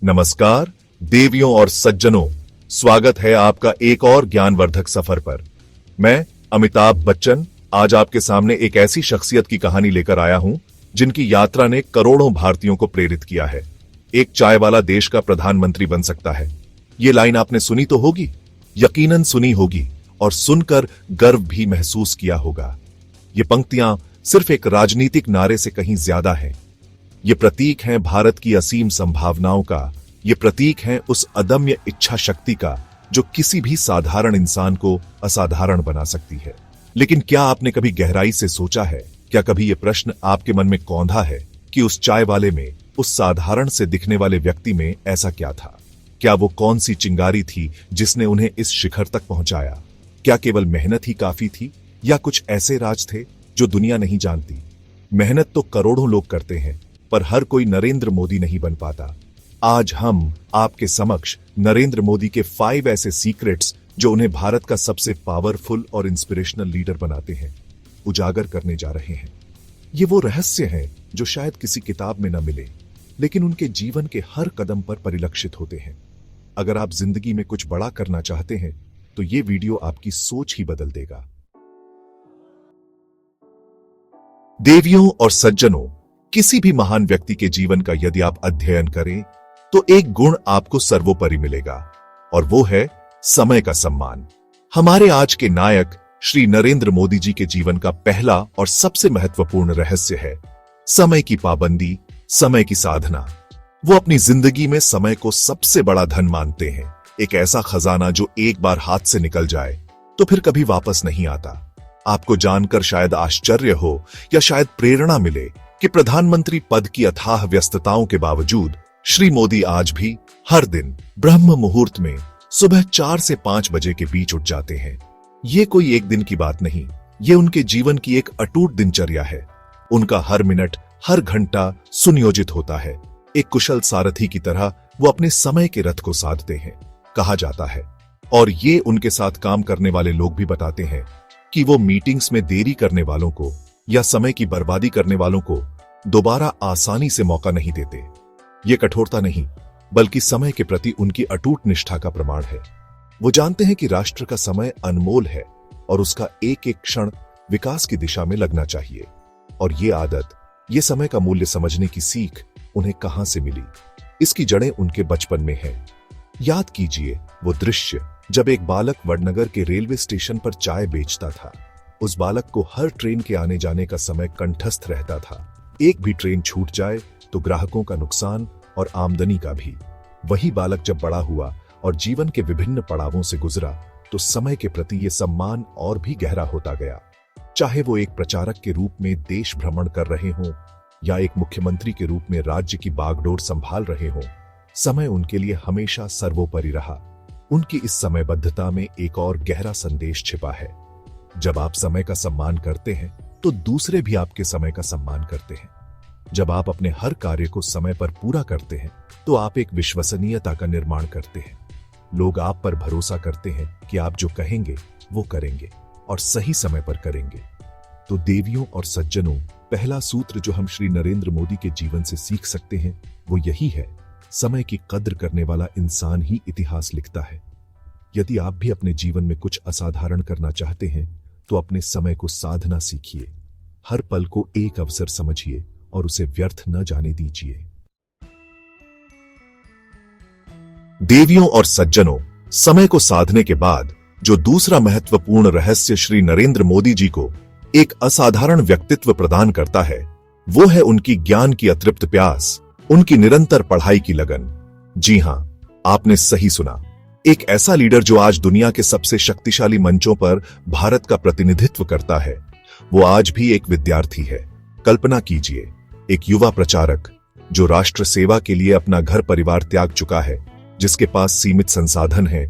नमस्कार देवियों और सज्जनों, स्वागत है आपका एक और ज्ञानवर्धक सफर पर। मैं अमिताभ बच्चन आज आपके सामने एक ऐसी शख्सियत की कहानी लेकर आया हूं जिनकी यात्रा ने करोड़ों भारतीयों को प्रेरित किया है। एक चाय वाला देश का प्रधानमंत्री बन सकता है। ये लाइन आपने सुनी तो होगी, यकीनन सुनी होगी और सुनकर गर्व भी महसूस किया होगा। ये पंक्तियां सिर्फ एक राजनीतिक नारे से कहीं ज्यादा हैं। ये प्रतीक हैं भारत की असीम संभावनाओं का। ये प्रतीक हैं उस अदम्य इच्छा शक्ति का जो किसी भी साधारण इंसान को असाधारण बना सकती है। लेकिन क्या आपने कभी गहराई से सोचा है, क्या कभी यह प्रश्न आपके मन में कौंधा है कि उस चाय वाले में, उस साधारण से दिखने वाले व्यक्ति में ऐसा क्या था? क्या वो कौन सी चिंगारी थी जिसने उन्हें इस शिखर तक पहुंचाया? क्या केवल मेहनत ही काफी थी या कुछ ऐसे राज थे जो दुनिया नहीं जानती? मेहनत तो करोड़ों लोग करते हैं, पर हर कोई नरेंद्र मोदी नहीं बन पाता। आज हम आपके समक्ष नरेंद्र मोदी के 5 ऐसे सीक्रेट्स जो उन्हें भारत का सबसे पावरफुल और इंस्पिरेशनल लीडर बनाते हैं, उजागर करने जा रहे हैं। ये वो रहस्य हैं जो शायद किसी किताब में न मिले, लेकिन उनके जीवन के हर कदम पर परिलक्षित होते हैं। अगर आप जिंदगी में कुछ बड़ा करना चाहते हैं तो ये वीडियो आपकी सोच ही बदल देगा। देवियों और सज्जनों, किसी भी महान व्यक्ति के जीवन का यदि आप अध्ययन करें तो एक गुण आपको सर्वोपरि मिलेगा, और वो है समय का सम्मान। हमारे आज के नायक श्री नरेंद्र मोदी जी के जीवन का पहला और सबसे महत्वपूर्ण रहस्य है समय की पाबंदी, समय की साधना। वो अपनी जिंदगी में समय को सबसे बड़ा धन मानते हैं, एक ऐसा खजाना जो एक बार हाथ से निकल जाए तो फिर कभी वापस नहीं आता। आपको जानकर शायद आश्चर्य हो या शायद प्रेरणा मिले कि प्रधानमंत्री पद की अथाह व्यस्तताओं के बावजूद श्री मोदी आज भी हर दिन ब्रह्म मुहूर्त में सुबह 4 से 5 बजे के बीच उठ जाते हैं। ये कोई एक दिन की बात नहीं, ये उनके जीवन की एक अटूट दिनचर्या है। उनका हर मिनट, हर घंटा सुनियोजित होता है। एक कुशल सारथी की तरह वो अपने समय के रथ को साधते हैं, कहा जाता है। और ये उनके साथ काम करने वाले लोग भी बताते हैं कि वो मीटिंग्स में देरी करने वालों को या समय की बर्बादी करने वालों को दोबारा आसानी से मौका नहीं देते। ये कठोरता नहीं, बल्कि समय के प्रति उनकी अटूट निष्ठा का प्रमाण है। वो जानते हैं कि राष्ट्र का समय अनमोल है और उसका एक एक क्षण विकास की दिशा में लगना चाहिए। और ये आदत, ये समय का मूल्य समझने की सीख उन्हें कहां से मिली? इसकी जड़ें उनके बचपन में हैं। याद कीजिए वो दृश्य जब एक बालक वडनगर के रेलवे स्टेशन पर चाय बेचता था। उस बालक को हर ट्रेन के आने जाने का समय कंठस्थ रहता था। एक भी ट्रेन छूट जाए तो ग्राहकों का नुकसान और आमदनी का भी। वही बालक जब बड़ा हुआ और जीवन के विभिन्न पड़ावों से गुजरा तो समय के प्रति यह सम्मान और भी गहरा होता गया। चाहे वो एक प्रचारक के रूप में देश भ्रमण कर रहे हों या एक मुख्यमंत्री के रूप में राज्य की बागडोर संभाल रहे हों, समय उनके लिए हमेशा सर्वोपरि रहा। उनकी इस समयबद्धता में एक और गहरा संदेश छिपा है। जब आप समय का सम्मान करते हैं तो दूसरे भी आपके समय का सम्मान करते हैं। जब आप अपने हर कार्य को समय पर पूरा करते हैं तो आप एक विश्वसनीयता का निर्माण करते हैं। लोग आप पर भरोसा करते हैं कि आप जो कहेंगे वो करेंगे और सही समय पर करेंगे। तो देवियों और सज्जनों, पहला सूत्र जो हम श्री नरेंद्र मोदी के जीवन से सीख सकते हैं वो यही है, समय की कद्र करने वाला इंसान ही इतिहास लिखता है। यदि आप भी अपने जीवन में कुछ असाधारण करना चाहते हैं तो अपने समय को साधना सीखिए। हर पल को एक अवसर समझिए और उसे व्यर्थ न जाने दीजिए। देवियों और सज्जनों, समय को साधने के बाद जो दूसरा महत्वपूर्ण रहस्य श्री नरेंद्र मोदी जी को एक असाधारण व्यक्तित्व प्रदान करता है वो है उनकी ज्ञान की अतृप्त प्यास, उनकी निरंतर पढ़ाई की लगन। जी हां, आपने सही सुना। एक ऐसा लीडर जो आज दुनिया के सबसे शक्तिशाली मंचों पर भारत का प्रतिनिधित्व करता है, वो आज भी एक विद्यार्थी है। कल्पना कीजिए, एक युवा प्रचारक जो राष्ट्र सेवा के लिए अपना घर परिवार त्याग चुका है, जिसके पास सीमित संसाधन है,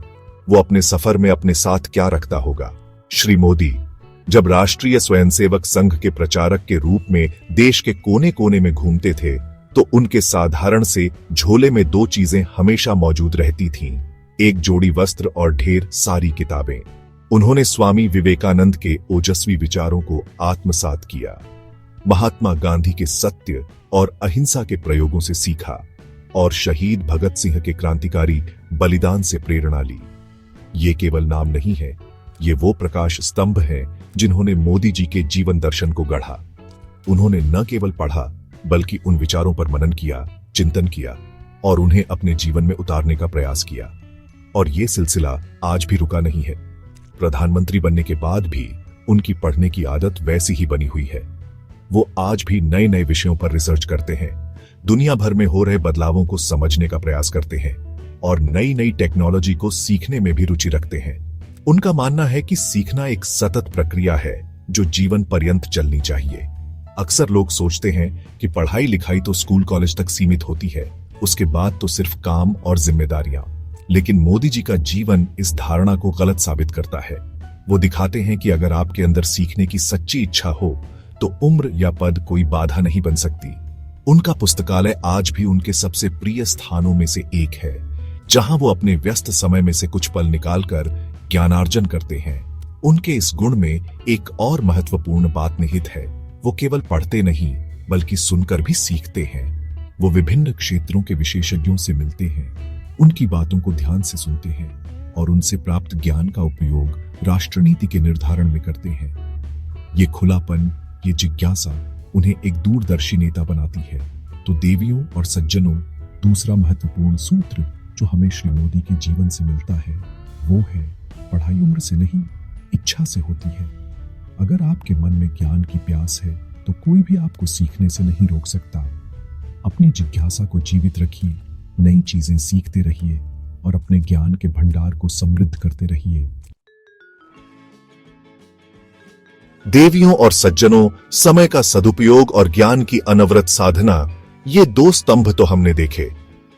वो अपने सफर में अपने साथ क्या रखता होगा? श्री मोदी जब राष्ट्रीय स्वयंसेवक संघ के प्रचारक के रूप में देश के कोने कोने में घूमते थे तो उनके साधारण से झोले में 2 चीजें हमेशा मौजूद रहती थीं, एक जोड़ी वस्त्र और ढेर सारी किताबें। उन्होंने स्वामी विवेकानंद के ओजस्वी विचारों को आत्मसात किया, महात्मा गांधी के सत्य और अहिंसा के प्रयोगों से सीखा और शहीद भगत सिंह के क्रांतिकारी बलिदान से प्रेरणा ली। ये केवल नाम नहीं है, ये वो प्रकाश स्तंभ हैं जिन्होंने मोदी जी के जीवन दर्शन को गढ़ा। उन्होंने न केवल पढ़ा बल्कि उन विचारों पर मनन किया, चिंतन किया और उन्हें अपने जीवन में उतारने का प्रयास किया। और ये सिलसिला आज भी रुका नहीं है। प्रधानमंत्री बनने के बाद भी उनकी पढ़ने की आदत वैसी ही बनी हुई है। वो आज भी नए नए विषयों पर रिसर्च करते हैं, दुनिया भर में हो रहे बदलावों को समझने का प्रयास करते हैं और नई नई टेक्नोलॉजी को सीखने में भी रुचि रखते हैं। उनका मानना है कि सीखना एक सतत प्रक्रिया है जो जीवन पर्यंत चलनी चाहिए। अक्सर लोग सोचते हैं कि पढ़ाई लिखाई तो स्कूल कॉलेज तक सीमित होती है, उसके बाद तो सिर्फ काम और जिम्मेदारियां। लेकिन मोदी जी का जीवन इस धारणा को गलत साबित करता है। वो दिखाते हैं कि अगर आपके अंदर सीखने की सच्ची इच्छा हो तो उम्र या पद कोई बाधा नहीं बन सकती। उनका पुस्तकालय आज भी उनके सबसे प्रिय स्थानों में से एक है, जहां वो अपने व्यस्त समय में से कुछ पल निकालकर ज्ञानार्जन करते हैं। उनके इस गुण में एक और महत्वपूर्ण बात निहित है। वो केवल पढ़ते नहीं बल्कि सुनकर भी सीखते हैं। वो विभिन्न क्षेत्रों के विशेषज्ञों से मिलते हैं, उनकी बातों को ध्यान से सुनते हैं और उनसे प्राप्त ज्ञान का उपयोग राष्ट्र नीति के निर्धारण में करते हैं। ये खुलापन, ये जिज्ञासा उन्हें एक दूरदर्शी नेता बनाती है। तो देवियों और सज्जनों, दूसरा महत्वपूर्ण सूत्र जो हमें श्री मोदी के जीवन से मिलता है वो है पढ़ाई उम्र से नहीं, इच्छा से होती है। अगर आपके मन में ज्ञान की प्यास है तो कोई भी आपको सीखने से नहीं रोक सकता। अपनी जिज्ञासा को जीवित रखिए, नई चीजें सीखते रहिए और अपने ज्ञान के भंडार को समृद्ध करते रहिए। देवियों और सज्जनों, समय का सदुपयोग और ज्ञान की अनवरत साधना, ये दो स्तंभ तो हमने देखे,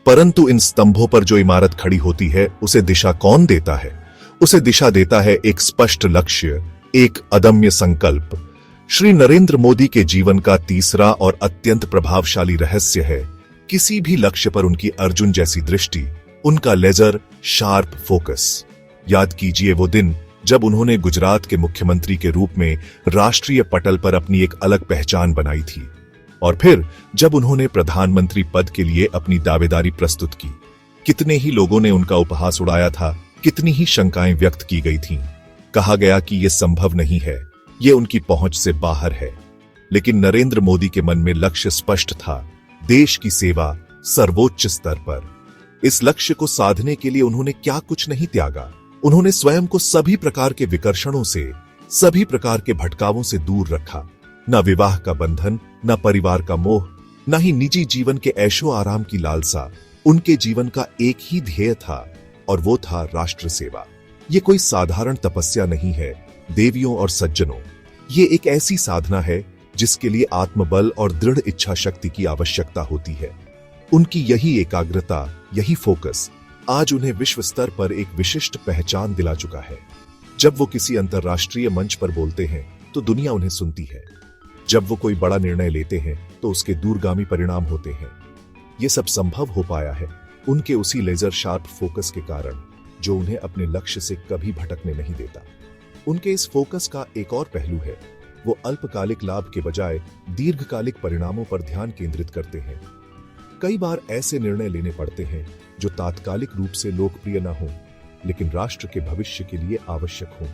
परंतु इन स्तंभों पर जो इमारत खड़ी होती है उसे दिशा कौन देता है? उसे दिशा देता है एक स्पष्ट लक्ष्य, एक अदम्य संकल्प। श्री नरेंद्र मोदी के जीवन का तीसरा और अत्यंत प्रभावशाली रहस्य है किसी भी लक्ष्य पर उनकी अर्जुन जैसी दृष्टि, उनका लेजर शार्प फोकस। याद कीजिए वो दिन जब उन्होंने गुजरात के मुख्यमंत्री के रूप में राष्ट्रीय पटल पर अपनी एक अलग पहचान बनाई थी, और फिर जब उन्होंने प्रधानमंत्री पद के लिए अपनी दावेदारी प्रस्तुत की। कितने ही लोगों ने उनका उपहास उड़ाया था, कितनी ही शंकाएं व्यक्त की गई थीं। कहा गया कि यह संभव नहीं है, यह उनकी पहुंच से बाहर है। लेकिन नरेंद्र मोदी के मन में लक्ष्य स्पष्ट था, देश की सेवा सर्वोच्च स्तर पर। इस लक्ष्य को साधने के लिए उन्होंने क्या कुछ नहीं त्यागा। उन्होंने स्वयं को सभी प्रकार के विकर्षणों से, सभी प्रकार के भटकावों से दूर रखा। न विवाह का बंधन, न परिवार का मोह, न ही निजी जीवन के ऐशो आराम की लालसा। उनके जीवन का एक ही ध्येय था और वो था राष्ट्र सेवा। ये कोई साधारण तपस्या नहीं है देवियों और सज्जनों, ये एक ऐसी साधना है जिसके लिए आत्मबल और दृढ़ इच्छा शक्ति की आवश्यकता होती है। उनकी यही एकाग्रता, यही फोकस आज उन्हें विश्व स्तर पर एक विशिष्ट पहचान दिला चुका है। जब वो किसी अंतर्राष्ट्रीय मंच पर बोलते हैं तो दुनिया उन्हें सुनती है। जब वो कोई बड़ा निर्णय लेते हैं तो उसके दूरगामी परिणाम होते हैं। ये सब संभव हो पाया है उनके उसी लेजर शार्प फोकस के कारण, जो उन्हें अपने लक्ष्य से कभी भटकने नहीं देता। उनके इस फोकस का एक और पहलू है, वो अल्पकालिक लाभ के बजाय दीर्घकालिक परिणामों पर ध्यान केंद्रित करते हैं। कई बार ऐसे निर्णय लेने पड़ते हैं जो तात्कालिक रूप से लोकप्रिय न हो, लेकिन राष्ट्र के भविष्य के लिए आवश्यक हो।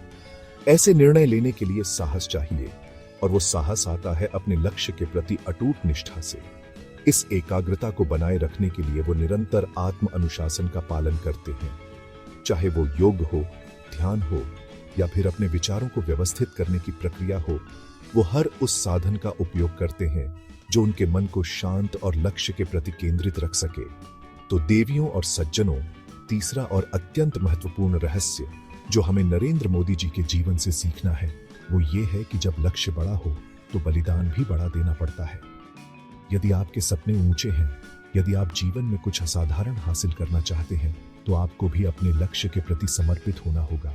ऐसे निर्णय लेने के लिए साहस चाहिए, और वो साहस आता है अपने लक्ष्य के प्रति अटूट निष्ठा से। इस एकाग्रता को बनाए रखने के लिए वो निरंतर आत्म अनुशासन का पालन करते हैं। चाहे वो योग हो, ध्यान हो या फिर अपने विचारों को व्यवस्थित करने की प्रक्रिया हो, वो हर उस साधन का उपयोग करते हैं जो उनके मन को शांत और लक्ष्य के प्रति केंद्रित रख सके। तो देवियों और सज्जनों, तीसरा और अत्यंत महत्वपूर्ण रहस्य जो हमें नरेंद्र मोदी जी के जीवन से सीखना है वो ये है कि जब लक्ष्य बड़ा हो तो बलिदान भी बड़ा देना पड़ता है। यदि आपके सपने ऊंचे हैं, यदि आप जीवन में कुछ असाधारण हासिल करना चाहते हैं, तो आपको भी अपने लक्ष्य के प्रति समर्पित होना होगा।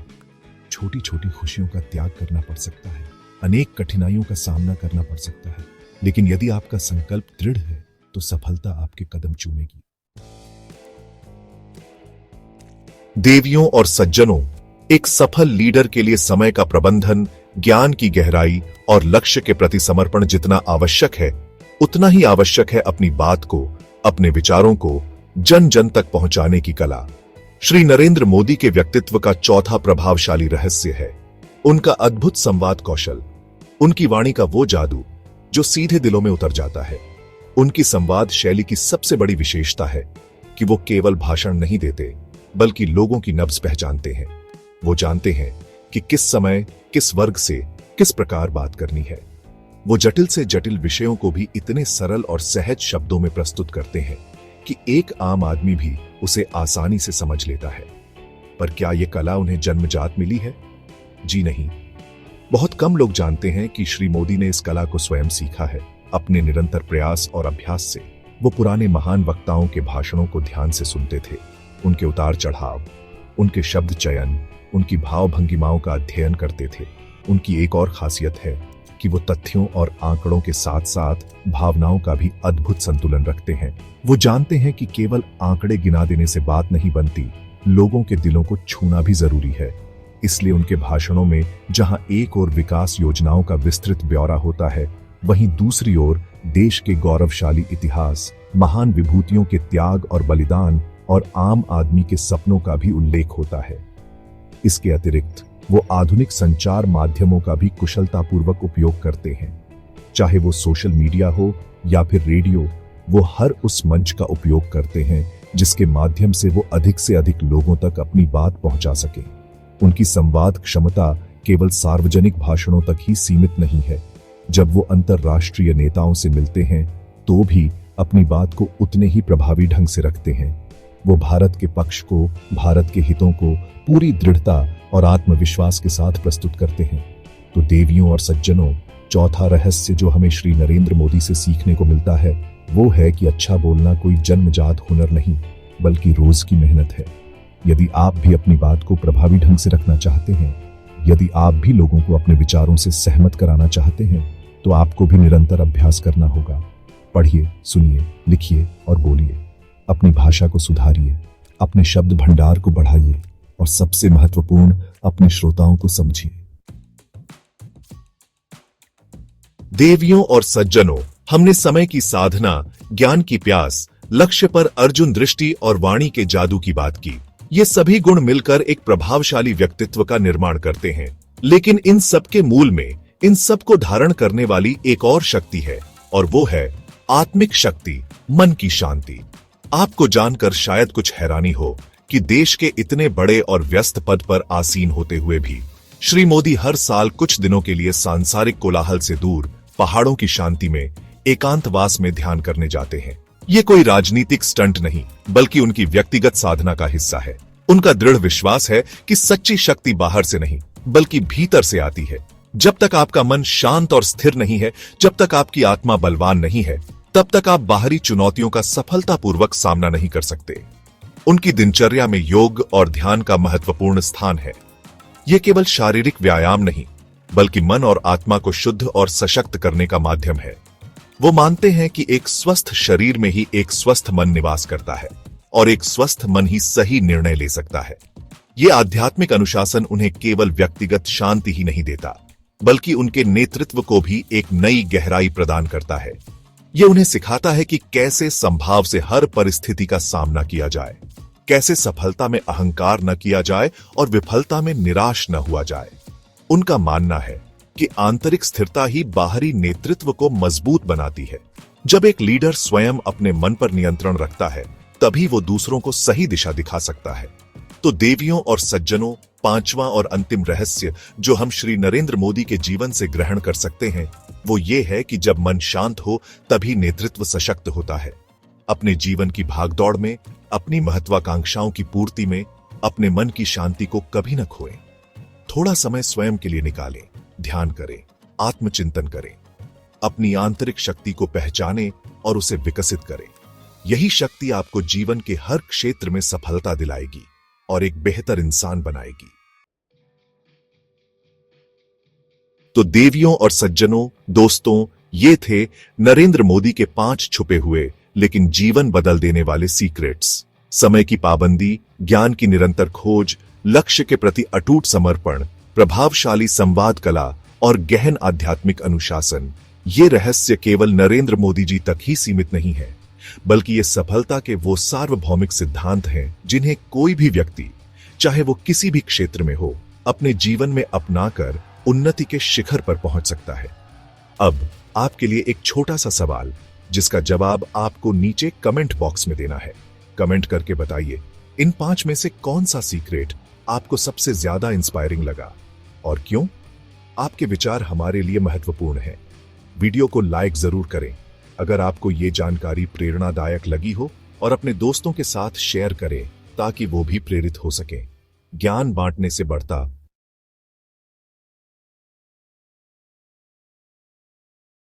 छोटी छोटी खुशियों का त्याग करना पड़ सकता है, अनेक कठिनाइयों का सामना करना पड़ सकता है, लेकिन यदि आपका संकल्प दृढ़ है तो सफलता आपके कदम चूमेगी। देवियों और सज्जनों, एक सफल लीडर के लिए समय का प्रबंधन, ज्ञान की गहराई और लक्ष्य के प्रति समर्पण जितना आवश्यक है, उतना ही आवश्यक है अपनी बात को, अपने विचारों को जन जन तक पहुंचाने की कला श्री नरेंद्र मोदी के व्यक्तित्व का चौथा प्रभावशाली रहस्य है उनका अद्भुत संवाद कौशल। उनकी वाणी का वो जादू जो सीधे दिलों में उतर जाता है। उनकी संवाद शैली की सबसे बड़ी विशेषता है कि वो केवल भाषण नहीं देते बल्कि लोगों की नब्ज पहचानते हैं। वो जानते हैं कि किस समय किस वर्ग से किस प्रकार बात करनी है। वो जटिल से जटिल विषयों को भी इतने सरल और सहज शब्दों में प्रस्तुत करते हैं कि एक आम आदमी भी उसे आसानी से समझ लेता है। पर क्या यह कला उन्हें जन्मजात मिली है? जी नहीं। बहुत कम लोग जानते हैं कि श्री मोदी ने इस कला को स्वयं सीखा है। अपने निरंतर प्रयास और अभ्यास से वो पुराने महान वक्ताओं के भाषणों को ध्यान से सुनते थे। उनके उतार चढ़ाव, उनके शब्द चयन, उनकी भाव भंगिमाओं का अध्ययन करते थे। उनकी एक और खासियत है कि वो तथ्यों और आंकड़ों के साथ साथ भावनाओं का भी अद्भुत संतुलन रखते हैं। वो जानते हैं कि केवल आंकड़े गिना देने से बात नहीं बनती, लोगों के दिलों को छूना भी जरूरी है। इसलिए उनके भाषणों में जहां एक ओर विकास योजनाओं का विस्तृत ब्यौरा होता है, वहीं दूसरी ओर देश के गौरवशाली इतिहास, महान विभूतियों के त्याग और बलिदान और आम आदमी के सपनों का भी उल्लेख होता है। इसके अतिरिक्त वो आधुनिक संचार माध्यमों का भी कुशलतापूर्वक उपयोग करते हैं। चाहे वो सोशल मीडिया हो या फिर रेडियो, वो हर उस मंच का उपयोग करते हैं जिसके माध्यम से वो अधिक से अधिक लोगों तक अपनी बात पहुंचा सकें। उनकी संवाद क्षमता केवल सार्वजनिक भाषणों तक ही सीमित नहीं है। जब वो अंतर्राष्ट्रीय नेताओं से मिलते हैं तो भी अपनी बात को उतने ही प्रभावी ढंग से रखते हैं। वो भारत के पक्ष को, भारत के हितों को पूरी दृढ़ता और आत्मविश्वास के साथ प्रस्तुत करते हैं। तो देवियों और सज्जनों, चौथा रहस्य जो हमें श्री नरेंद्र मोदी से सीखने को मिलता है वो है कि अच्छा बोलना कोई जन्मजात हुनर नहीं बल्कि रोज की मेहनत है। यदि आप भी अपनी बात को प्रभावी ढंग से रखना चाहते हैं, यदि आप भी लोगों को अपने विचारों से सहमत कराना चाहते हैं, तो आपको भी निरंतर अभ्यास करना होगा। पढ़िए, सुनिए, लिखिए और बोलिए। अपनी भाषा को सुधारिए, अपने शब्द भंडार को बढ़ाइए और सबसे महत्वपूर्ण, अपने श्रोताओं को समझिए। देवियों और सज्जनों, हमने समय की साधना, ज्ञान की प्यास, लक्ष्य पर अर्जुन दृष्टि और वाणी के जादू की बात की। ये सभी गुण मिलकर एक प्रभावशाली व्यक्तित्व का निर्माण करते हैं। लेकिन इन सब के मूल में इन सब को धारण करने वाली एक और शक्ति है और वो है आत्मिक शक्ति, मन की शांति। आपको जानकर शायद कुछ हैरानी हो कि देश के इतने बड़े और व्यस्त पद पर आसीन होते हुए भी श्री मोदी हर साल कुछ दिनों के लिए सांसारिक कोलाहल से दूर पहाड़ों की शांति में एकांतवास में ध्यान करने जाते हैं। ये कोई राजनीतिक स्टंट नहीं बल्कि उनकी व्यक्तिगत साधना का हिस्सा है। उनका दृढ़ विश्वास है कि सच्ची शक्ति बाहर से नहीं बल्कि भीतर से आती है। जब तक आपका मन शांत और स्थिर नहीं है, जब तक आपकी आत्मा बलवान नहीं है, तब तक आप बाहरी चुनौतियों का सफलतापूर्वक सामना नहीं कर सकते। उनकी दिनचर्या में योग और ध्यान का महत्वपूर्ण स्थान है। यह केवल शारीरिक व्यायाम नहीं बल्कि मन और आत्मा को शुद्ध और सशक्त करने का माध्यम है। वो मानते हैं कि एक स्वस्थ शरीर में ही एक स्वस्थ मन निवास करता है और एक स्वस्थ मन ही सही निर्णय ले सकता है। ये आध्यात्मिक अनुशासन उन्हें केवल व्यक्तिगत शांति ही नहीं देता बल्कि उनके नेतृत्व को भी एक नई गहराई प्रदान करता है। ये उन्हें सिखाता है कि कैसे संभाव से हर परिस्थिति का सामना किया जाए, कैसे सफलता में अहंकार न किया जाए और विफलता में निराश न हुआ जाए। उनका मानना है कि आंतरिक स्थिरता ही बाहरी नेतृत्व को मजबूत बनाती है। जब एक लीडर स्वयं अपने मन पर नियंत्रण रखता है, तभी वो दूसरों को सही दिशा दिखा सकता है। तो देवियों और सज्जनों, पांचवा और अंतिम रहस्य जो हम श्री नरेंद्र मोदी के जीवन से ग्रहण कर सकते हैं वो ये है कि जब मन शांत हो तभी नेतृत्व सशक्त होता है। अपने जीवन की भागदौड़ में, अपनी महत्वाकांक्षाओं की पूर्ति में अपने मन की शांति को कभी न खोएं। थोड़ा समय स्वयं के लिए निकालें, ध्यान करें, आत्मचिंतन करें, अपनी आंतरिक शक्ति को पहचानें और उसे विकसित करें। यही शक्ति आपको जीवन के हर क्षेत्र में सफलता दिलाएगी और एक बेहतर इंसान बनाएगी। तो देवियों और सज्जनों, दोस्तों, ये थे नरेंद्र मोदी के 5 छुपे हुए लेकिन जीवन बदल देने वाले सीक्रेट्स। समय की पाबंदी, ज्ञान की निरंतर खोज, लक्ष्य के प्रति अटूट समर्पण, प्रभावशाली संवाद कला और गहन आध्यात्मिक अनुशासन। ये रहस्य केवल नरेंद्र मोदी जी तक ही सीमित नहीं है बल्कि ये सफलता के वो सार्वभौमिक सिद्धांत हैं जिन्हें कोई भी व्यक्ति, चाहे वो किसी भी क्षेत्र में हो, अपने जीवन में अपनाकर उन्नति के शिखर पर पहुंच सकता है। अब आपके लिए एक छोटा सा सवाल, जिसका जवाब आपको नीचे कमेंट बॉक्स में देना है। कमेंट करके बताइए, इन 5 में से कौन सा सीक्रेट आपको सबसे ज्यादा इंस्पायरिंग लगा और क्यों? आपके विचार हमारे लिए महत्वपूर्ण हैं। वीडियो को लाइक जरूर करें अगर आपको ये जानकारी प्रेरणादायक लगी हो, और अपने दोस्तों के साथ शेयर करें ताकि वो भी प्रेरित हो सकें। ज्ञान बांटने से बढ़ता